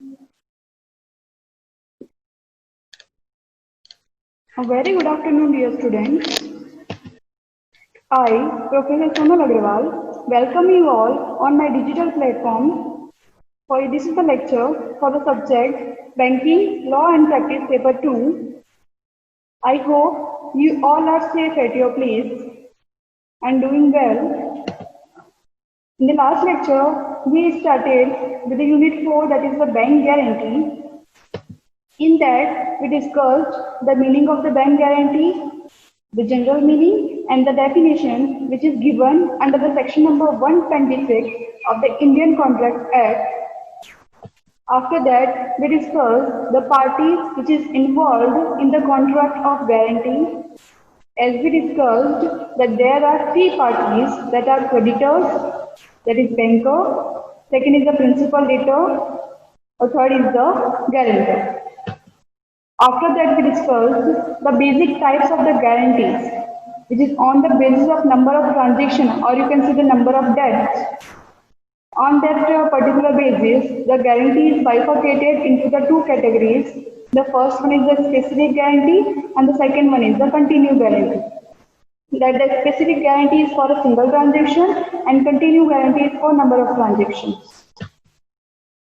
A very good afternoon, dear students. I, Professor Sonal Agrawal, welcome you all on my digital platform. For this is the lecture for the subject Banking, Law and Practice Paper 2. I hope you all are safe at your place and doing well. In the last lecture, we started with the Unit 4, that is the bank guarantee. In that, we discussed the meaning of the bank guarantee, the general meaning, and the definition which is given under the section number 126 of the Indian Contracts Act. After that, we discussed the parties which is involved in the contract of guarantee. As we discussed that there are three parties, that are creditors, that is banker, second is the principal debtor, or third is the guarantor. After that, we discussed the basic types of the guarantees, which is on the basis of number of transactions, or you can see the number of debts. On that particular basis, the guarantee is bifurcated into the two categories. The first one is the specific guarantee, and the second one is the continued guarantee. That the specific guarantee is for a single transaction, and continued guarantee is for number of transactions.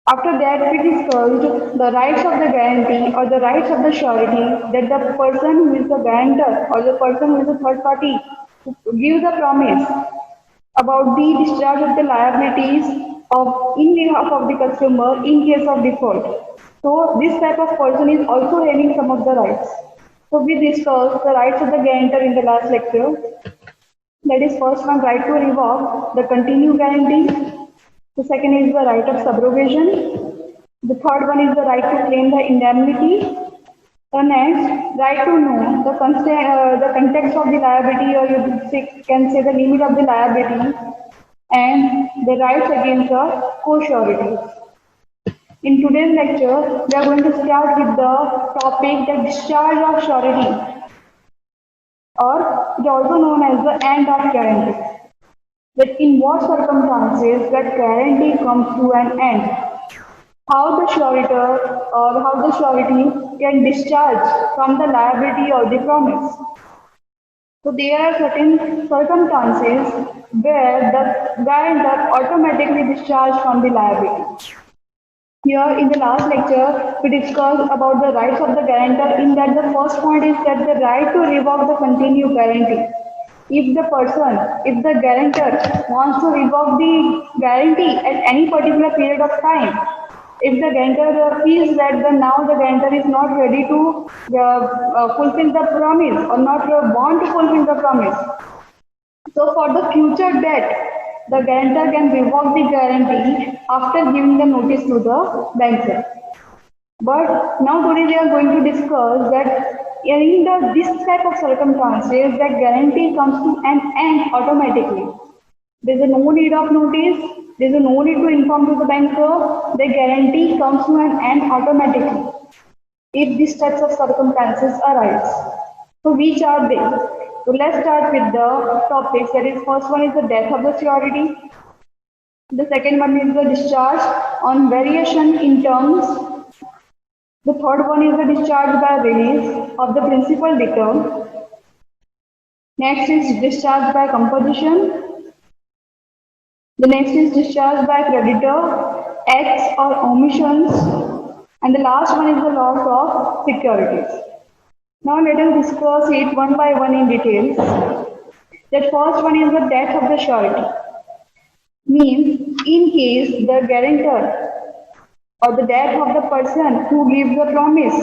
After that, we discussed the rights of the guarantee or the rights of the surety, that the person who is the guarantor or the person who is the third party who gives the promise about the discharge of the liabilities of in behalf of the customer in case of default. So this type of person is also having some of the rights. So we discussed the rights of the guarantor in the last lecture. That is first one, right to revoke the continued guarantee. The second is the right of subrogation. The third one is the right to claim the indemnity. The next, right to know the context of the liability, or you can say the limit of the liability, and the rights against the co-sureties. In today's lecture, we are going to start with the topic, the discharge of surety, or it is also known as the end of guarantee. That in what circumstances that guarantee comes to an end, how the suretor or how the surety can discharge from the liability or the promise. So there are certain circumstances where the guarantor automatically discharged from the liability. Here in the last lecture, we discussed about the rights of the guarantor. In that, the first point is that the right to revoke the continued guarantee. If the guarantor wants to revoke the guarantee at any particular period of time, if the guarantor feels that now the guarantor is not ready to fulfill the promise or not want to fulfill the promise, so for the future debt, the guarantor can revoke the guarantee after giving the notice to the banker. But now today we are going to discuss that in this type of circumstances, that guarantee comes to an end automatically. There is no need of notice, there is no need to inform to the banker, the guarantee comes to an end automatically if these types of circumstances arise. So which are they? So let's start with the topics. That is, first one is the death of the surety. The second one is the discharge on variation in terms. The third one is the discharge by release of the principal debtor. Next is discharge by composition. The next is discharge by creditor, acts or omissions. And the last one is the loss of securities. Now let us discuss it one by one in details. That first one is the death of the surety. Means in case the guarantor or the death of the person who gives the promise,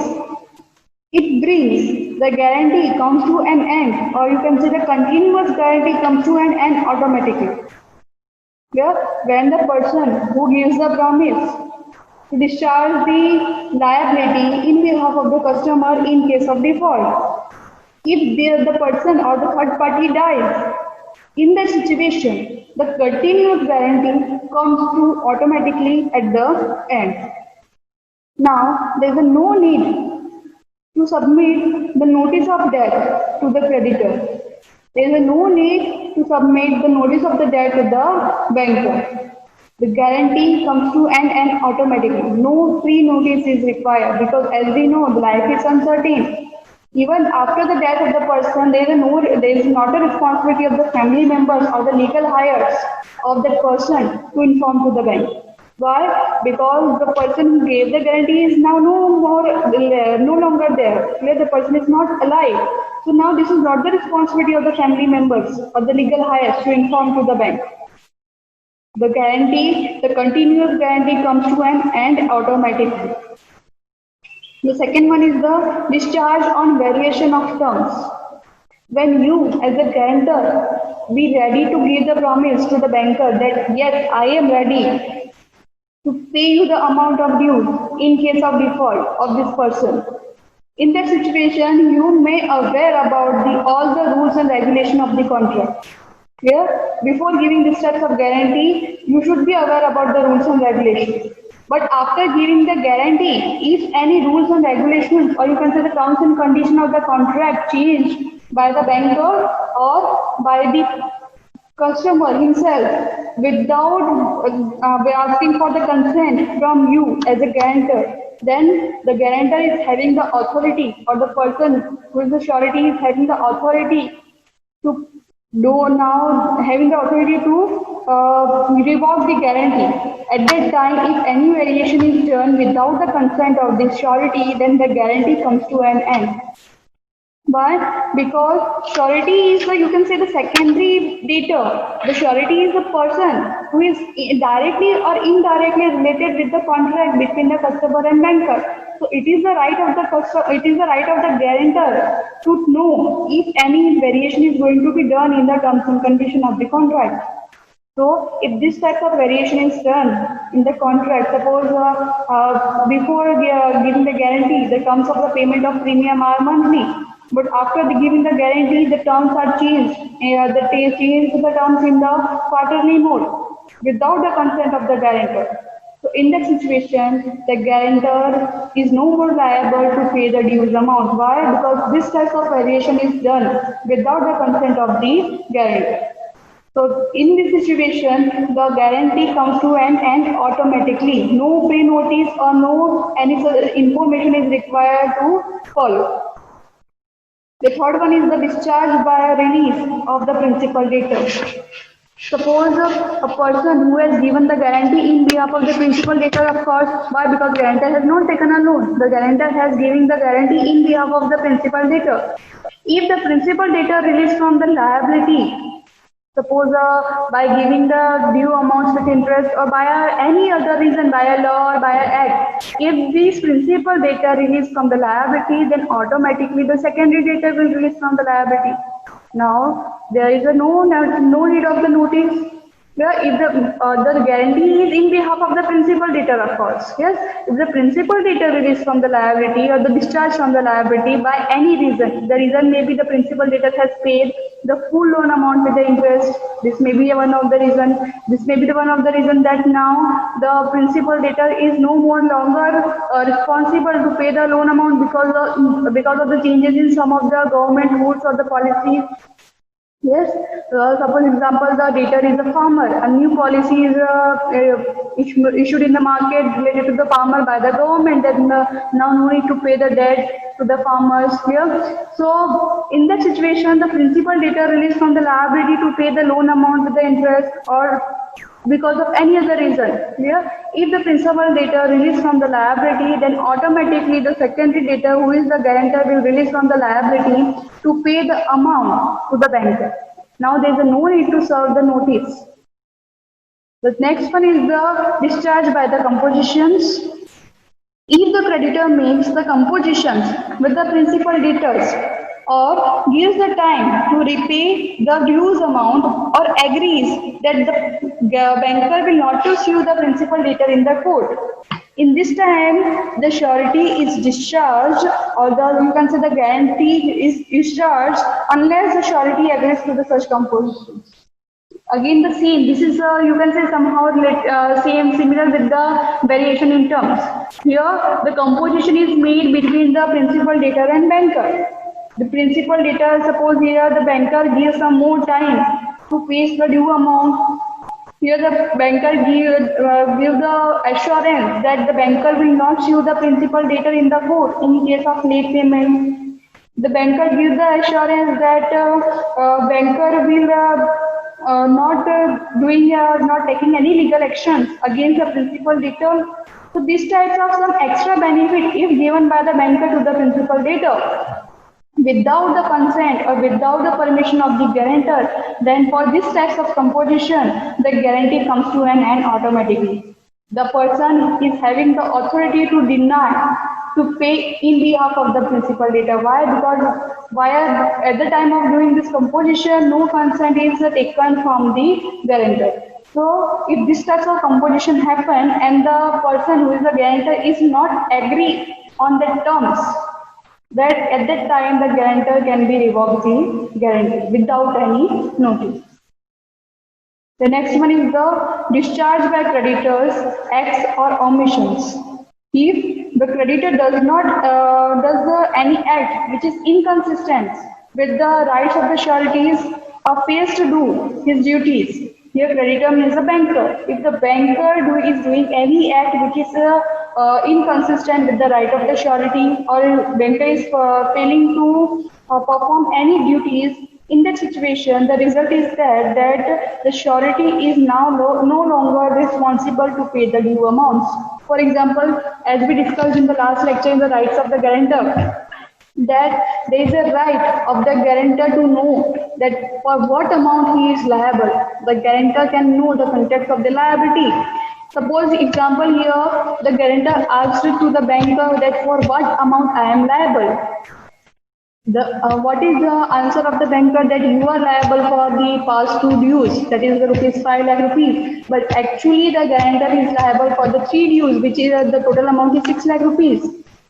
it brings the guarantee comes to an end, or you can say the continuous guarantee comes to an end automatically. Here, when the person who gives the promise to discharge the liability in behalf of the customer in case of default, if the person or the third party dies, in that situation, the continuous guarantee comes to automatically at the end. Now, there is no need to submit the notice of debt to the creditor. There is no need to submit the notice of the debt to the banker. The guarantee comes to an end and automatically. No pre-notice is required because as we know, life is uncertain. Even after the death of the person, there is not a responsibility of the family members or the legal heirs of that person to inform to the bank. Why? Because the person who gave the guarantee is now no longer there. Where the person is not alive. So now this is not the responsibility of the family members or the legal heirs to inform to the bank. The guarantee, the continuous guarantee comes to an end automatically. The second one is the discharge on variation of terms. When you, as a guarantor, be ready to give the promise to the banker that yes, I am ready to pay you the amount of dues in case of default of this person. In that situation, you may aware about all the rules and regulation of the contract. Here, before giving this type of guarantee, you should be aware about the rules and regulations. But after giving the guarantee, if any rules and regulations, or you can say the terms and conditions of the contract changed by the banker or by the customer himself without asking for the consent from you as a guarantor, then the guarantor is having the authority, or the person who is the surety is having the authority to having the authority to revoke the guarantee. At that time, if any variation is done without the consent of the surety, then the guarantee comes to an end. Why? Because surety is you can say the secondary debtor. The surety is the person who is directly or indirectly related with the contract between the customer and banker. So it is the right of the customer, it is the right of the guarantor to know if any variation is going to be done in the terms and condition of the contract. So if this type of variation is done in the contract, suppose before giving the guarantee, the terms of the payment of premium are monthly. But after giving the guarantee, the terms are changed. They change the terms in the quarterly mode without the consent of the guarantor. So in that situation, the guarantor is no more liable to pay the dues amount. Why? Because this type of variation is done without the consent of the guarantor. So in this situation, the guarantee comes to an end automatically. No pre-notice or no any information is required to follow. The third one is the discharge by a release of the principal debtor. Suppose a person who has given the guarantee in behalf of the principal debtor, of course, why? Because guarantor has not taken a loan. The guarantor has given the guarantee in behalf of the principal debtor. If the principal debtor released from the liability, suppose by giving the due amounts with interest or by any other reason, by a law or by an act, if this principal debtor released from the liability, then automatically the secondary debtor will release from the liability. Now, there is no need of the notice. Yeah, if the guarantee is in behalf of the principal debtor, of course. Yes, if the principal debtor released from the liability or the discharge from the liability by any reason, the reason may be the principal debtor has paid the full loan amount with the interest. This may be one of the reason. This may be the one of the reason that now the principal debtor is no more longer responsible to pay the loan amount because of the changes in some of the government rules or the policies. Yes, suppose example, the debtor is a farmer. A new policy is issued in the market related to the farmer by the government, that now no need to pay the debt to the farmers here. So in that situation, the principal debtor released from the liability to pay the loan amount with the interest or because of any other reason. Here, if the principal debtor released from the liability, then automatically the secondary debtor, who is the guarantor, will release from the liability to pay the amount to the banker. Now there is no need to serve the notice. The next one is the discharge by the compositions. If the creditor makes the compositions with the principal debtors or gives the time to repay the dues amount or agrees that the banker will not to sue the principal debtor in the court. In this time, the surety is discharged, or you can say the guarantee is discharged unless the surety agrees to the such compositions. Again, the same. This is you can say somehow similar with the variation in terms. Here, the composition is made between the principal debtor and banker. The principal debtor, suppose here the banker gives some more time to pay the due amount. Here the banker give the assurance that the banker will not sue the principal debtor in the court in case of late payment. The banker gives the assurance that banker will not taking any legal actions against the principal debtor. So these types of some extra benefit if given by the banker to the principal debtor without the consent or without the permission of the guarantor, then for this types of composition, the guarantee comes to an end automatically. The person is having the authority to deny to pay in behalf of the principal debtor. Why? Because at the time of doing this composition, no consent is taken from the guarantor. So if this type of composition happen and the person who is the guarantor is not agree on the terms, that at that time the guarantor can be revoked the guarantee without any notice. The next one is the discharge by creditors, acts or omissions. If the creditor does not any act which is inconsistent with the rights of the sureties or fails to do his duties, here creditor means the banker. If the banker is doing any act which is inconsistent with the right of the surety, or banker is failing to perform any duties, in that situation, the result is that the surety is now no longer responsible to pay the due amounts. For example, as we discussed in the last lecture in the rights of the guarantor, that there is a right of the guarantor to know that for what amount he is liable. The guarantor can know the context of the liability. Suppose example here, the guarantor asks to the banker that for what amount I am liable. What is the answer of the banker? That you are liable for the past two dues, that is the rupees 5 lakh rupees. But actually the guarantor is liable for the 3 dues, which is the total amount is 6 lakh rupees.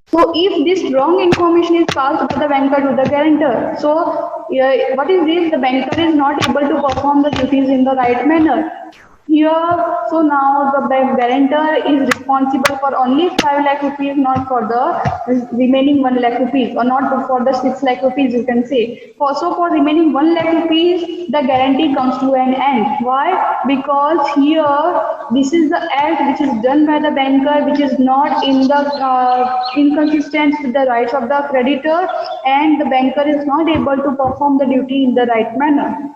So if this wrong information is passed by the banker to the guarantor, so what is this? The banker is not able to perform the duties in the right manner. Here, so now the guarantor is responsible for only 5 lakh rupees, not for the remaining 1 lakh rupees, or not for the 6 lakh rupees, you can say. Also for remaining 1 lakh rupees, the guarantee comes to an end. Why? Because here, this is the act which is done by the banker, which is not in the inconsistent with the rights of the creditor, and the banker is not able to perform the duty in the right manner.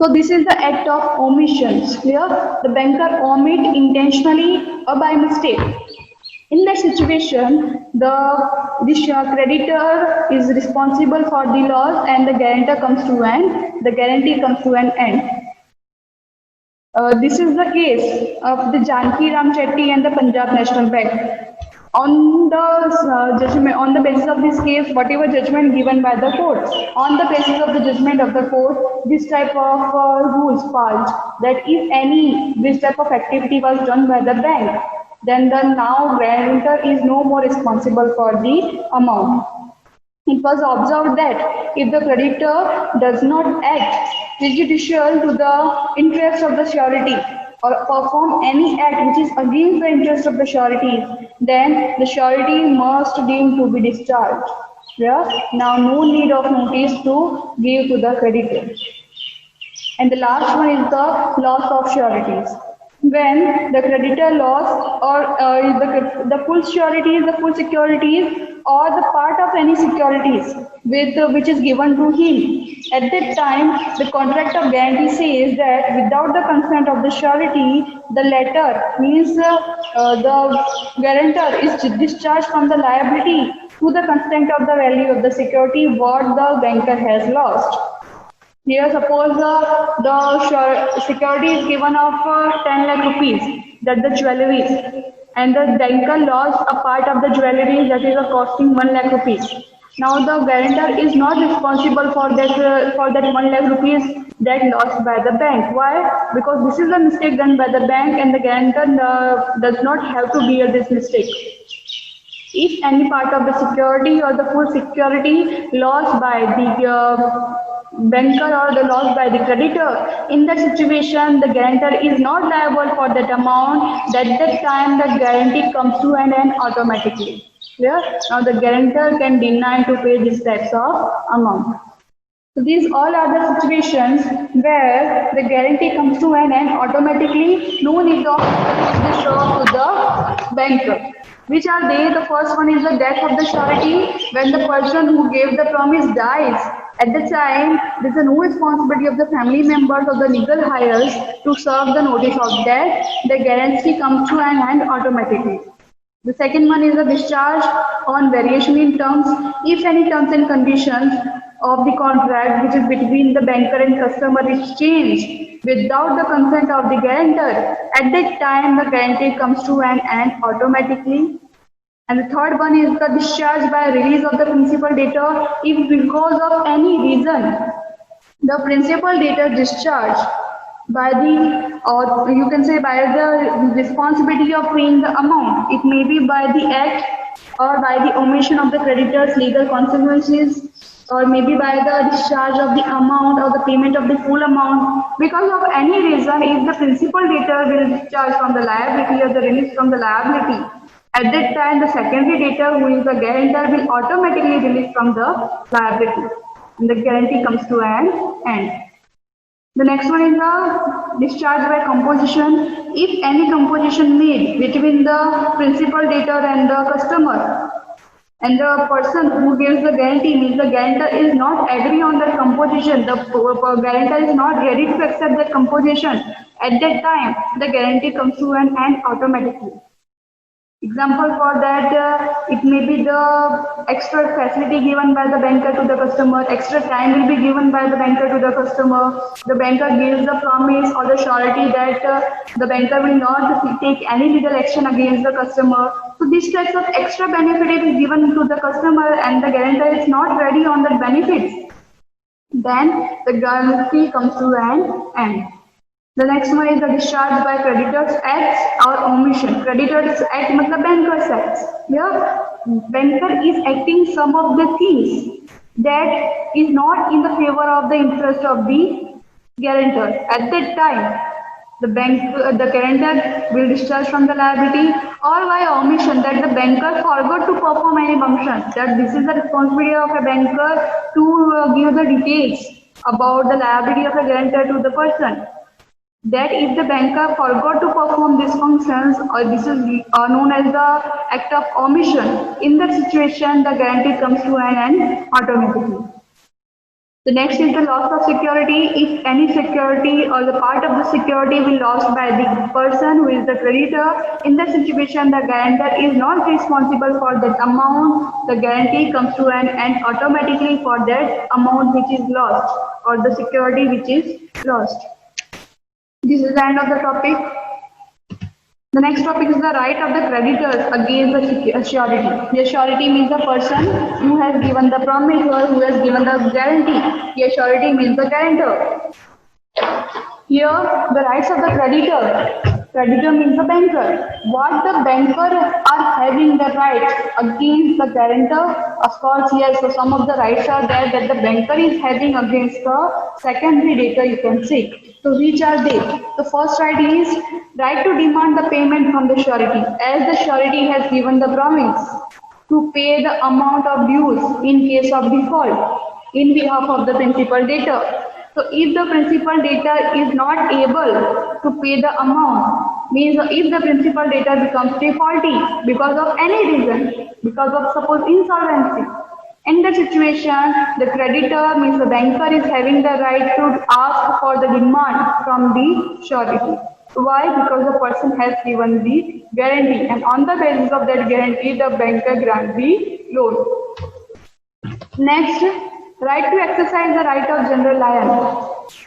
So this is the act of omissions. Clear? The banker omit intentionally or by mistake. In that situation, the creditor is responsible for the loss, and the guarantor comes to the guarantee comes to an end. This is the case of the Janki Ram Chetty and the Punjab National Bank. On the judgment, on the basis of this case, whatever judgment given by the court, on the basis of the judgment of the court, this type of rules passed that if any this type of activity was done by the bank, then the now guarantor is no more responsible for the amount. It was observed that if the creditor does not act prejudicial to the interest of the surety, or perform any act which is against the interest of the surety, then the surety must deem to be discharged. Yeah? Now no need of notice to give to the creditor. And the last one is the loss of sureties. When the creditor loss or the full sureties, the full securities, or the part of any securities which is given to him, at that time the contract of guarantee says that without the consent of the surety, the latter means the guarantor is discharged from the liability to the consent of the value of the security what the banker has lost. Here suppose the security is given of 10 lakh rupees, that the jewellery, and the banker lost a part of the jewellery that is costing 1 lakh rupees. Now the guarantor is not responsible for that 1 lakh rupees that lost by the bank. Why? Because this is a mistake done by the bank, and the guarantor does not have to bear this mistake. If any part of the security or the full security lost by the banker or the loss by the creditor, in that situation the guarantor is not liable for that amount. At that time the guarantee comes to an end automatically. Clear? Now the guarantor can deny to pay these types of amount. So these all are the situations where the guarantee comes to an end automatically, no need of the show to the banker. Which are they? The first one is the death of the surety. When the person who gave the promise dies, at the time there is no responsibility of the family members or the legal heirs to serve the notice of death. The guarantee comes to an end automatically. The second one is the discharge on variation in terms. If any terms and conditions of the contract which is between the banker and customer is changed without the consent of the guarantor, at that time the guarantee comes to an end automatically. And the third one is the discharge by release of the principal debtor if because of any reason the principal debtor discharged by the, or you can say by the responsibility of paying the amount. It may be by the act or by the omission of the creditor's legal consequences, or maybe by the discharge of the amount or the payment of the full amount. Because of any reason, if the principal debtor will discharge from the liability or the release from the liability, at that time the secondary debtor, who is the guarantor, will automatically release from the liability and the guarantee comes to an end. The next one is the discharge by composition. If any composition made between the principal debtor and the customer, and the person who gives the guarantee, means the guarantor is not agree on that composition, the guarantor is not ready to accept that composition, at that time the guarantee comes to an end automatically. Example for that, it may be the extra facility given by the banker to the customer, extra time will be given by the banker to the customer, the banker gives the promise or the surety that the banker will not take any legal action against the customer. So these types of extra benefit is given to the customer and the guarantor is not ready on that benefits, then the guarantee comes to an end. The next one is the discharge by creditors acts or omission. Creditors act matlab bankers acts. Here, banker is acting some of the things that is not in the favor of the interest of the guarantor. At that time, the guarantor will discharge from the liability, or by omission, that the banker forgot to perform any function. That this is the responsibility of a banker to give the details about the liability of a guarantor to the person. That if the banker forgot to perform these functions, or this is known as the act of omission, in that situation the guarantee comes to an end automatically. The next is the loss of security. If any security or the part of the security will lost by the person who is the creditor, in that situation the guarantor is not responsible for that amount, the guarantee comes to an end automatically for that amount which is lost or the security which is lost. This is the end of the topic. The next topic is the right of the creditors against the surety. The surety means the person who has given the promise or who has given the guarantee. The surety means the guarantor. Here, the rights of the creditor. Creditor means the banker. What the banker are having the right against the guarantor? Of course, yes. So some of the rights are there that the banker is having against the secondary debtor, you can say. So which are they? The first right is right to demand the payment from the surety, as the surety has given the promise to pay the amount of dues in case of default in behalf of the principal debtor. So if the principal debtor is not able to pay the amount, means if the principal debtor becomes defaulty because of any reason, because of suppose insolvency, in that situation, the creditor means the banker is having the right to ask for the demand from the surety. Why? Because the person has given the guarantee, and on the basis of that guarantee, the banker grants the loan. Next, right to exercise the right of general lion.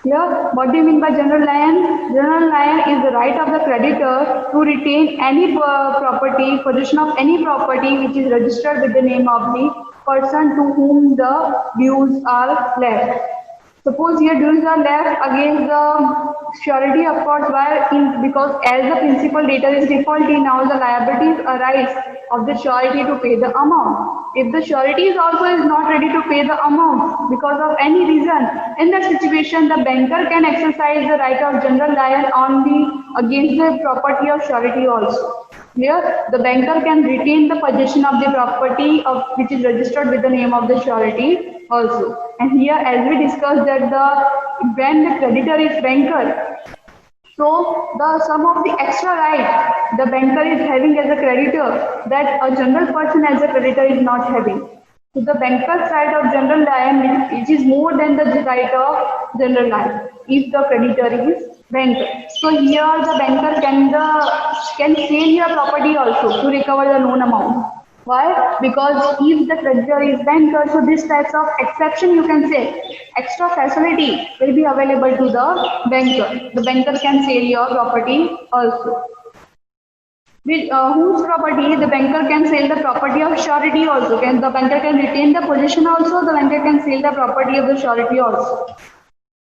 Here, what do you mean by general lion? General lion is the right of the creditor to retain any property, possession of any property which is registered with the name of the person to whom the dues are left. Suppose here dues are left against the surety, of course, because as the principal debtor is defaulty, now the liabilities arise of the surety to pay the amount. If the surety is not ready to pay the amount because of any reason, in that situation the banker can exercise the right of general lion against the property of surety also. Here, the banker can retain the possession of the property which is registered with the name of the surety, also. And here, as we discussed that when the creditor is banker, so the some of the extra right the banker is having as a creditor that a general person as a creditor is not having. So the banker's right of general lion which is more than the right of general lion if the creditor is banker. So here the banker can sell your property also to recover the loan amount. Why? Because if the creditor is banker, so this types of exception you can say extra facility will be available to the banker. The banker can sell your property also. With whose property the banker can sell the property of surety also. Can the banker can retain the possession also? The banker can sell the property of the surety also.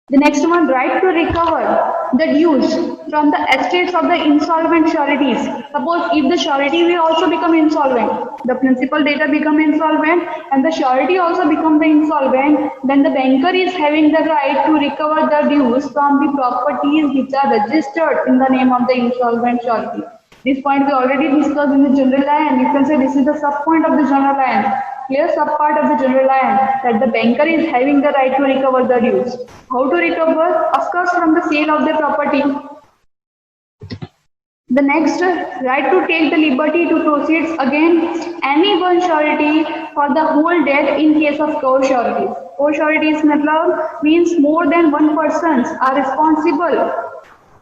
The next one, right to recover the dues from the estates of the insolvent sureties. Suppose if the surety will also become insolvent, the principal debtor become insolvent and the surety also become the insolvent, then the banker is having the right to recover the dues from the properties which are registered in the name of the insolvent surety. This point we already discussed in the general line, and you can say this is the sub point of the general line. Clear sub part of the general line that the banker is having the right to recover the dues. How to recover? Of course, from the sale of the property. The next, right to take the liberty to proceed against any one surety for the whole debt in case of co-sureties. Co-sureties means more than one persons are responsible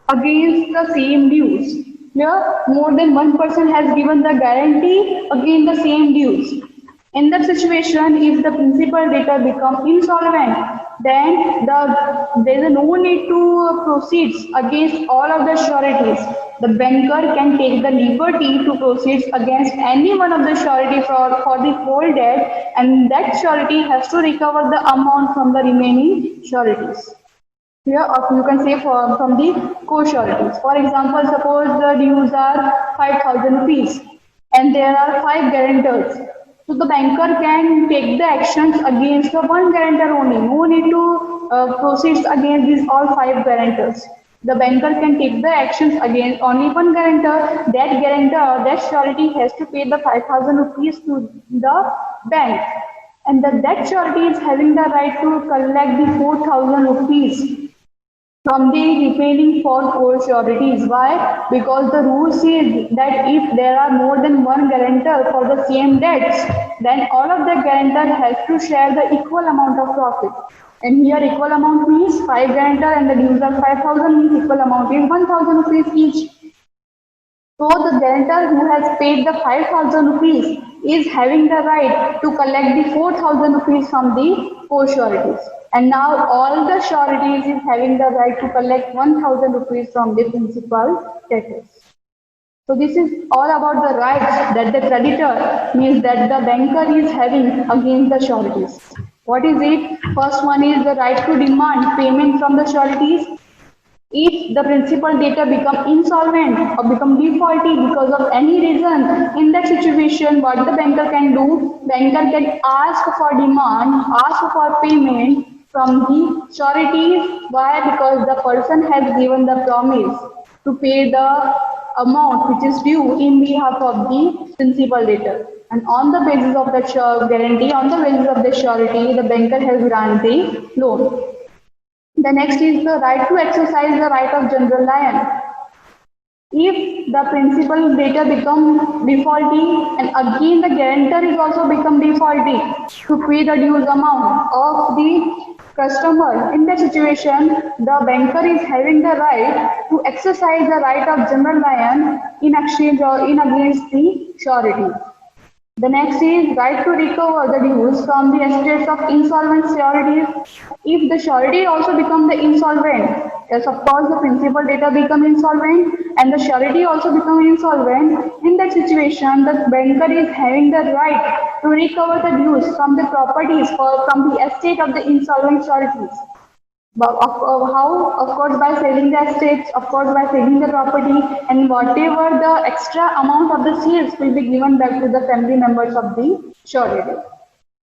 against the same dues. Here, more than one person has given the guarantee against the same dues. In that situation, if the principal debtor become insolvent, then there is no need to proceed against all of the sureties. The banker can take the liberty to proceed against any one of the surety for the whole debt, and that surety has to recover the amount from the remaining sureties. Here, you can say from the co-sureties. For example, suppose the dues are 5,000 rupees and there are 5 guarantors. So the banker can take the actions against the one guarantor only. No need to proceed against these all 5 guarantors. The banker can take the actions against only one guarantor. That guarantor, that surety has to pay the 5,000 rupees to the bank. And that surety is having the right to collect the 4,000 rupees from the remaining 4 co-sureties. Why? Because the rule says that if there are more than one guarantor for the same debts, then all of the guarantor has to share the equal amount of profit. And here equal amount means 5 guarantor and the dues are 5,000 means equal amount is 1,000 rupees each. So the guarantor who has paid the 5,000 rupees is having the right to collect the 4,000 rupees from the co-sureties. And now all the sureties is having the right to collect 1,000 rupees from the principal debtors. So this is all about the rights that the creditor means that the banker is having against the sureties. What is it? First one is the right to demand payment from the sureties. If the principal debtor become insolvent or become defaulty because of any reason, in that situation, what the banker can do? Banker can ask for demand, ask for payment from the sureties. Why? Because the person has given the promise to pay the amount which is due in behalf of the principal debtor. And on the basis of that guarantee, on the basis of the surety, the banker has granted the loan. The next is the right to exercise the right of general lion. If the principal debtor become defaulty and again the guarantor is also become defaulty to pay the dues amount of the customer, in that situation, the banker is having the right to exercise the right of general lion in exchange or in against the surety. The next is right to recover the dues from the estates of insolvent sureties. If the surety also become the insolvent, yes, of course, the principal debtor become insolvent and the surety also become insolvent. In that situation, the banker is having the right to recover the dues from the properties or from the estate of the insolvent sureties. But how? Of course, by selling the estates, of course, by selling the property, and whatever the extra amount of the sales will be given back to the family members of the surety.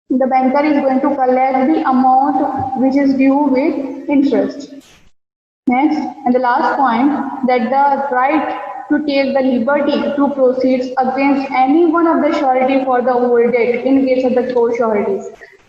The banker is going to collect the amount which is due with interest. Next, and the last point, that the right to take the liberty to proceed against any one of the surety for the whole debt in case of the co-sureties.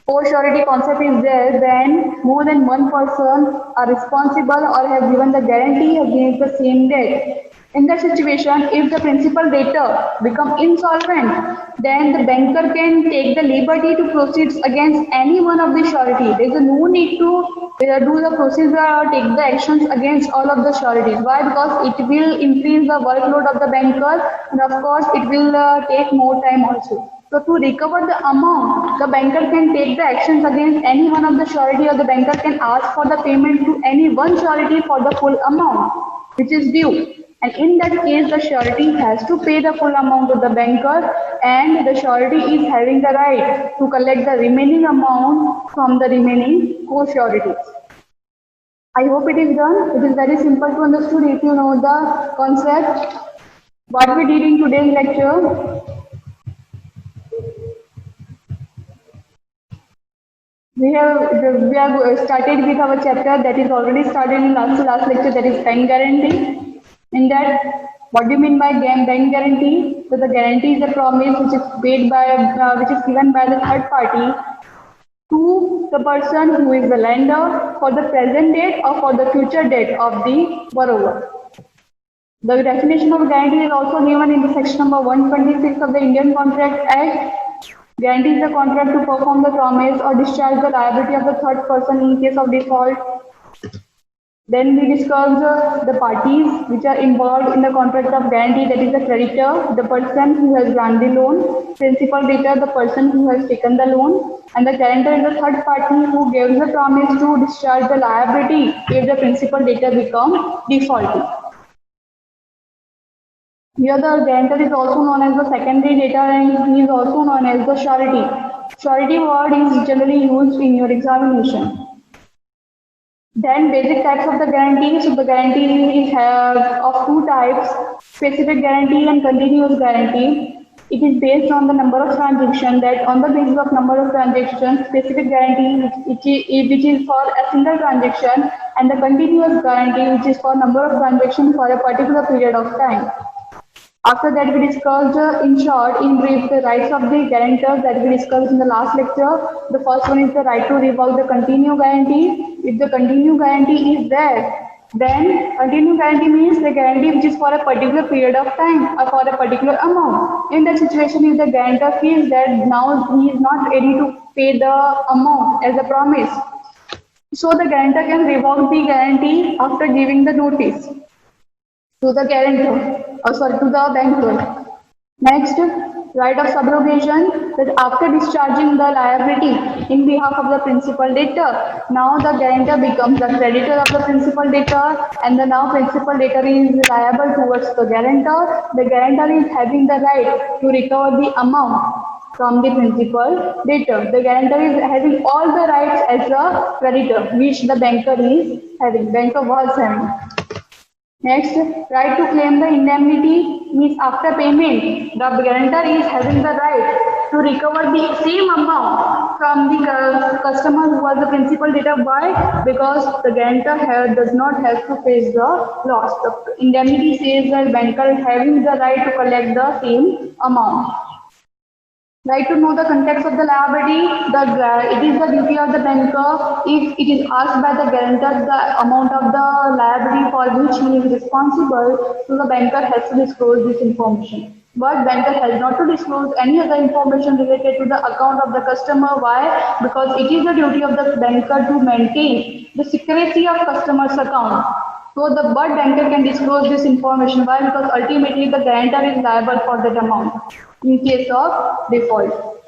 co-surety concept is there when more than one person are responsible or have given the guarantee against the same debt. In that situation, if the principal debtor become insolvent, then the banker can take the liberty to proceed against any one of the surety. There is no need to do the procedure or take the actions against all of the sureties. Why? Because it will increase the workload of the banker, and of course it will take more time also. So to recover the amount, the banker can take the actions against any one of the surety, or the banker can ask for the payment to any one surety for the full amount which is due. And in that case, the surety has to pay the full amount to the banker, and the surety is having the right to collect the remaining amount from the remaining co-sureties. I hope it is done. It is very simple to understand if you know the concept. What we did in today's lecture, we have started with our chapter that is already started in last lecture, that is bank guarantee. In that, what do you mean by bank guarantee? So the guarantee is a promise which is paid by which is given by the third party to the person who is the lender for the present date or for the future date of the borrower. The definition of guarantee is also given in the section number 126 of the Indian Contract Act. Guarantee is the contract to perform the promise or discharge the liability of the third person in case of default. Then we discussed the parties which are involved in the contract of guarantee, that is the creditor, the person who has granted the loan, principal debtor, the person who has taken the loan, and the guarantor is the third party who gives the promise to discharge the liability if the principal debtor becomes defaulting. Here the guarantor is also known as the secondary debtor, and he is also known as the surety. Surety word is generally used in your examination. Then basic types of the guarantee. So the guarantee is of two types, specific guarantee and continuous guarantee. It is based on the number of transactions, that on the basis of number of transactions, specific guarantee which is for a single transaction, and the continuous guarantee which is for number of transactions for a particular period of time. After that, we discussed in short, in brief, the rights of the guarantors that we discussed in the last lecture. The first one is the right to revoke the continued guarantee. If the continued guarantee is there, then continued guarantee means the guarantee which is for a particular period of time or for a particular amount. In that situation, if the guarantor feels that now he is not ready to pay the amount as a promise, so the guarantor can revoke the guarantee after giving the notice to the guarantor, to the banker. Next, right of subrogation, that after discharging the liability in behalf of the principal debtor, now the guarantor becomes the creditor of the principal debtor, and the now principal debtor is liable towards the guarantor. The guarantor is having the right to recover the amount from the principal debtor. The guarantor is having all the rights as a creditor, which the banker was having. Next, right to claim the indemnity means after payment, the guarantor is having the right to recover the same amount from the customer who was the principal debtor. Why? Because the guarantor does not have to face the loss. The indemnity says that banker is having the right to collect the same amount. Right to know the context of the liability, it is the duty of the banker, if it is asked by the guarantor the amount of the liability for which he is responsible, so the banker has to disclose this information. But banker has not to disclose any other information related to the account of the customer. Why? Because it is the duty of the banker to maintain the secrecy of customer's account. So the banker can disclose this information. Why? Because ultimately the guarantor is liable for that amount in case of default.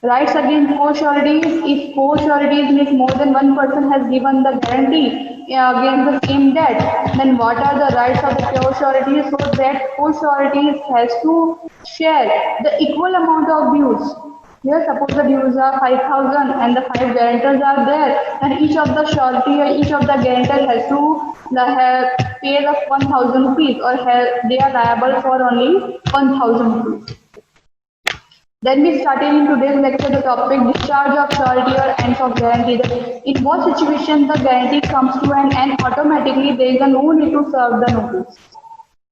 Rights against co-sureties. If co-sureties means more than one person has given the guarantee against the same debt, then what are the rights of the co-sureties? So that co-sureties has to share the equal amount of dues. Here, suppose the dues are 5,000 and the 5 guarantors are there, and each of the surety or each of the guarantors has to pay the 1,000 rupees, or they are liable for only 1,000 rupees. Then we started in today's lecture the topic discharge of surety or ends of guarantee. In what situation the guarantee comes to an end automatically, there is no need to serve the notice.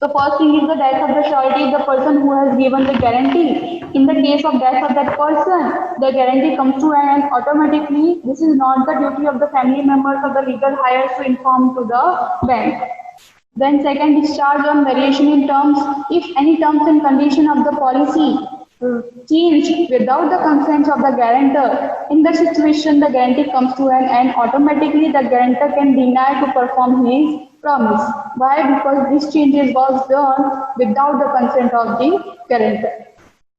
The first thing is the death of the surety, the person who has given the guarantee. In the case of death of that person, the guarantee comes to an end automatically. This is not the duty of the family members or the legal heirs to inform to the bank. Then second, discharge on variation in terms. If any terms and condition of the policy change without the consent of the guarantor, in that situation the guarantee comes to an end automatically. The guarantor can deny to perform his promise. Why? Because this changes was done without the consent of the guarantor.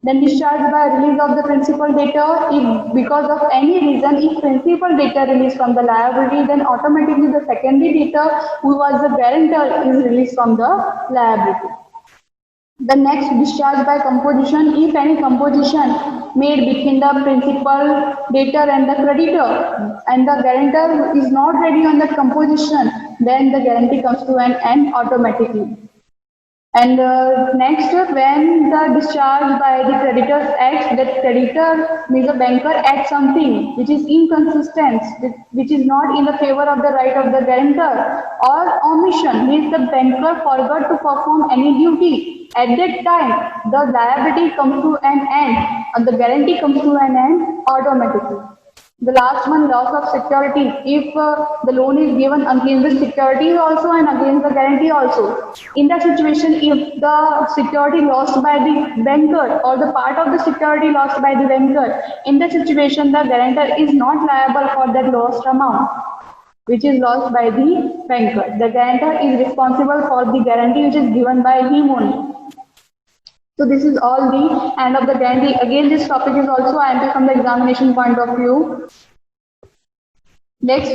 Then discharged by release of the principal debtor. If because of any reason, if principal debtor released from the liability, then automatically the secondary debtor who was the guarantor is released from the liability. The next, discharge by composition. If any composition made between the principal debtor and the creditor, and the guarantor is not ready on that composition, then the guarantee comes to an end automatically. And next, when the discharge by the creditors acts, that creditor means a banker acts something which is inconsistent, which is not in the favor of the right of the guarantor, or omission means the banker forgot to perform any duty. At that time, the liability comes to an end, and the guarantee comes to an end automatically. The last one, loss of security. If the loan is given against the security also and against the guarantee also. In that situation, if the security lost by the banker or the part of the security lost by the banker, in that situation, the guarantor is not liable for that lost amount, which is lost by the banker. The guarantor is responsible for the guarantee which is given by him only. So this is all the end of the guarantee. Again, this topic is also IMP from the examination point of view. Next,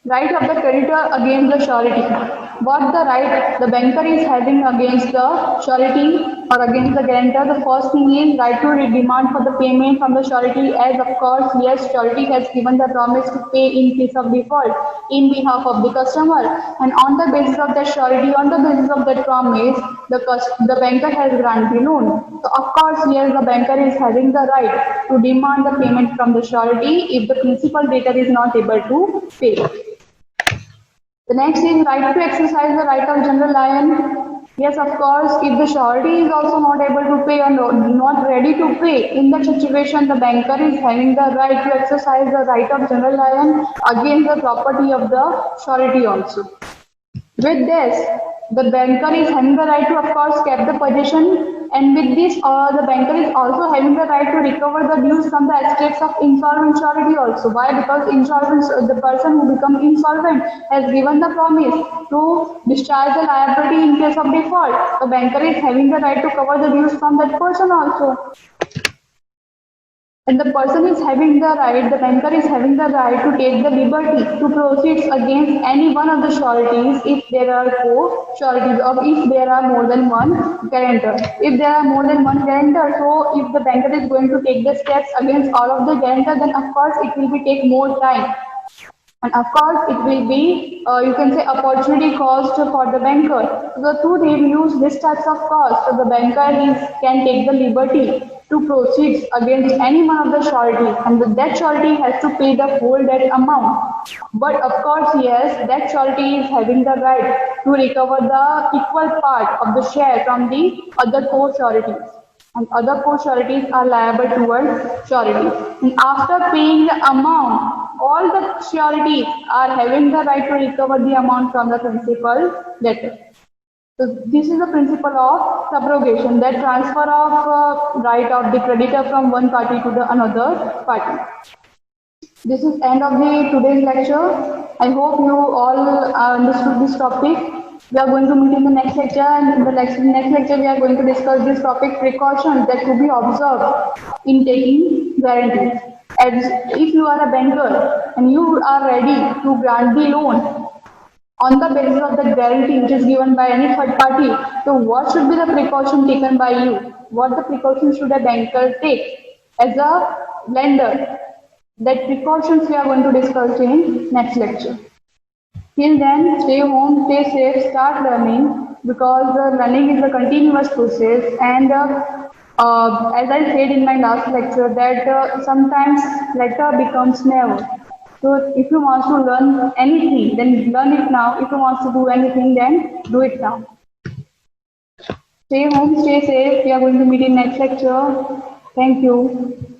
right of the creditor against the surety. What the right the banker is having against the surety or against the guarantor? The first thing is right to demand for the payment from the surety, as of course, yes, surety has given the promise to pay in case of default in behalf of the customer, and on the basis of that surety, on the basis of that promise, the banker has granted loan. So of course, yes, the banker is having the right to demand the payment from the surety if the principal debtor is not able to pay. The next is right to exercise the right of general lion. Yes, of course, if the surety is also not able to pay or not ready to pay, in that situation, the banker is having the right to exercise the right of general lion against the property of the surety also. With this, the banker is having the right to, of course, keep the possession, and with this, the banker is also having the right to recover the dues from the estates of insolvent surety also. Why? Because the person who becomes insolvent has given the promise to discharge the liability in case of default. The banker is having the right to cover the dues from that person also. And the person is having the right, the banker is having the right to take the liberty to proceed against any one of the sureties if there are co-sureties or if there are more than one guarantor. If there are more than one guarantor, so if the banker is going to take the steps against all of the guarantors, then of course it will be take more time. And of course, it will be, you can say, opportunity cost for the banker. So to reduce this types of cost, so the banker can take the liberty to proceed against any one of the surety, and the debt surety has to pay the whole debt amount. But of course, yes, debt surety is having the right to recover the equal part of the share from the other co-sureties. And other co-sureties are liable towards surety. And after paying the amount, all the sureties are having the right to recover the amount from the principal debtor. So this is the principle of subrogation, that transfer of right of the creditor from one party to the another party. This is end of the today's lecture. I hope you all understood this topic. We are going to meet in the next lecture, and in the next lecture we are going to discuss this topic, precautions that could be observed in taking guarantees. As if you are a banker and you are ready to grant the loan on the basis of the guarantee which is given by any third party, so what should be the precaution taken by you? What the precautions should a banker take as a lender? That precautions we are going to discuss in next lecture. Till then, stay home, stay safe, start learning, because learning is a continuous process, and as I said in my last lecture, that sometimes letter becomes never. So if you want to learn anything, then learn it now. If you want to do anything, then do it now. Stay home, stay safe. We are going to meet in next lecture. Thank you.